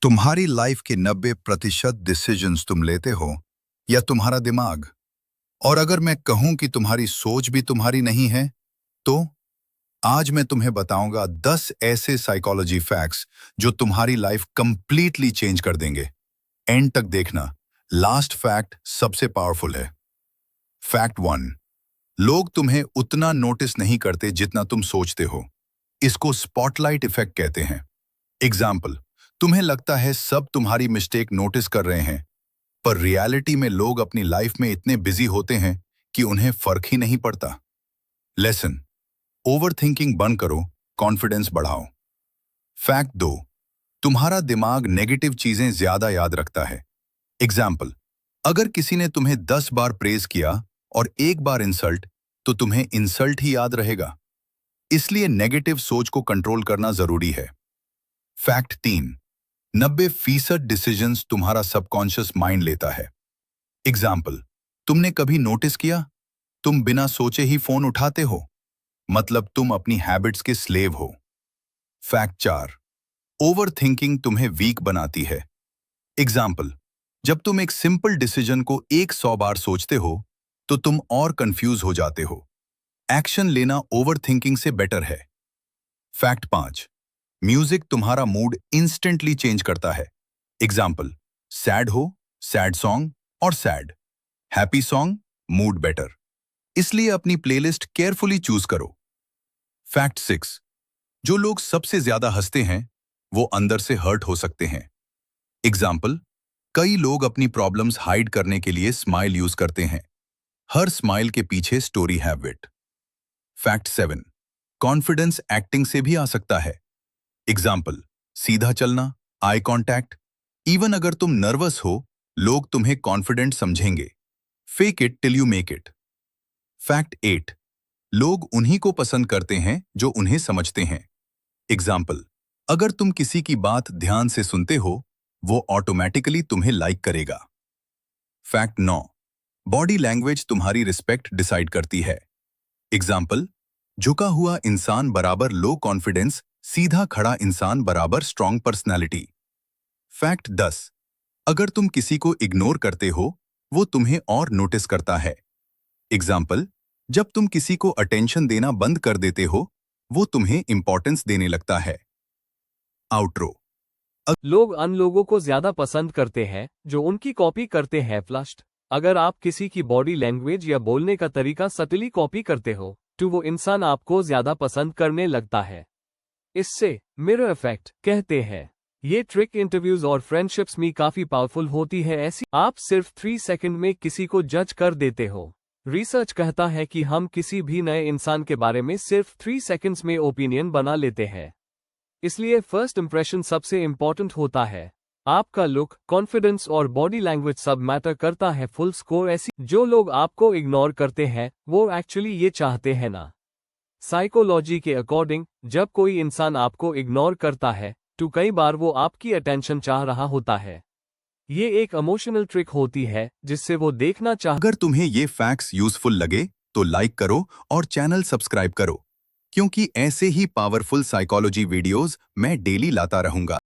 तुम्हारी लाइफ के 90% डिसीजंस तुम लेते हो या तुम्हारा दिमाग। और अगर मैं कहूं कि तुम्हारी सोच भी तुम्हारी नहीं है, तो आज मैं तुम्हें बताऊंगा 10 ऐसे साइकोलॉजी फैक्ट्स जो तुम्हारी लाइफ कंप्लीटली चेंज कर देंगे। एंड तक देखना, लास्ट फैक्ट सबसे पावरफुल है। फैक्ट 1। लोग तुम्हें उतना नोटिस नहीं करते जितना तुम सोचते हो। इसको स्पॉटलाइट इफेक्ट कहते हैं। एग्जाम्पल, तुम्हें लगता है सब तुम्हारी मिस्टेक नोटिस कर रहे हैं, पर रियलिटी में लोग अपनी लाइफ में इतने बिजी होते हैं कि उन्हें फर्क ही नहीं पड़ता। लेसन, ओवरथिंकिंग बंद करो, कॉन्फिडेंस बढ़ाओ। फैक्ट 2। तुम्हारा दिमाग नेगेटिव चीजें ज्यादा याद रखता है। एग्जाम्पल, अगर किसी ने तुम्हें 10 बार प्रेज किया और एक बार इंसल्ट, तो तुम्हें इंसल्ट ही याद रहेगा। इसलिए नेगेटिव सोच को कंट्रोल करना जरूरी है। फैक्ट 3। 90% डिसीजंस तुम्हारा सबकॉन्शियस माइंड लेता है। एग्जाम्पल, तुमने कभी नोटिस किया, तुम बिना सोचे ही फोन उठाते हो, मतलब तुम अपनी हैबिट्स के स्लेव हो। फैक्ट 4। ओवरथिंकिंग तुम्हें वीक बनाती है। एग्जाम्पल, जब तुम एक सिंपल डिसीजन को 100 बार सोचते हो, तो तुम और कंफ्यूज हो जाते हो। एक्शन लेना ओवरथिंकिंग से बेटर है। फैक्ट 5। म्यूजिक तुम्हारा मूड इंस्टेंटली चेंज करता है। एग्जाम्पल, सैड हो, सैड सॉन्ग और sad. Happy song, mood better. इसलिए अपनी प्लेलिस्ट केयरफुली चूज करो। फैक्ट 6। जो लोग सबसे ज्यादा हंसते हैं, वो अंदर से हर्ट हो सकते हैं। एग्जाम्पल, कई लोग अपनी प्रॉब्लम्स हाइड करने के लिए स्माइल यूज करते हैं। हर स्माइल के पीछे स्टोरी है विट। फैक्ट 7। कॉन्फिडेंस एक्टिंग से भी आ सकता है। एग्जाम्पल, सीधा चलना, आई कांटेक्ट। इवन अगर तुम नर्वस हो, लोग तुम्हें कॉन्फिडेंट समझेंगे। Fake it till you make it. Fact 8। लोग उन्हीं को पसंद करते हैं जो उन्हें समझते हैं। एग्जाम्पल, अगर तुम किसी की बात ध्यान से सुनते हो, वो ऑटोमेटिकली तुम्हें लाइक करेगा। फैक्ट 9। बॉडी लैंग्वेज तुम्हारी रिस्पेक्ट डिसाइड करती है। एग्जाम्पल, झुका हुआ इंसान बराबर लो कॉन्फिडेंस, सीधा खड़ा इंसान बराबर स्ट्रॉन्ग पर्सनैलिटी। फैक्ट 10। अगर तुम किसी को इग्नोर करते हो, वो तुम्हें और नोटिस करता है। एग्जाम्पल, जब तुम किसी को अटेंशन देना बंद कर देते हो, वो तुम्हें इंपॉर्टेंस देने लगता है। आउटरो। लोग अन लोगों को ज्यादा पसंद करते हैं जो उनकी कॉपी करते हैं। फ्लश्ड, अगर आप किसी की बॉडी लैंग्वेज या बोलने का तरीका सटली कॉपी करते हो, तो वो इंसान आपको ज्यादा पसंद करने लगता है। इससे मिरर इफेक्ट कहते हैं। ये ट्रिक इंटरव्यूज और फ्रेंडशिप्स में काफी पावरफुल होती है। ऐसी आप सिर्फ 3 सेकंड में किसी को जज कर देते हो। रिसर्च कहता है कि हम किसी भी नए इंसान के बारे में सिर्फ 3 सेकंड्स में ओपिनियन बना लेते हैं। इसलिए फर्स्ट इंप्रेशन सबसे इंपॉर्टेंट होता है। आपका लुक, कॉन्फिडेंस और बॉडी लैंग्वेज सब मैटर करता है। फुल स्कोर ऐसी जो लोग आपको इग्नोर करते हैं, वो एक्चुअली ये चाहते हैं ना। साइकोलॉजी के अकॉर्डिंग, जब कोई इंसान आपको इग्नोर करता है, तो कई बार वो आपकी अटेंशन चाह रहा होता है। ये एक इमोशनल ट्रिक होती है जिससे वो देखना अगर तुम्हें ये फैक्ट्स यूजफुल लगे, तो लाइक करो और चैनल सब्सक्राइब करो, क्योंकि ऐसे ही पावरफुल साइकोलॉजी वीडियोस मैं डेली लाता रहूंगा।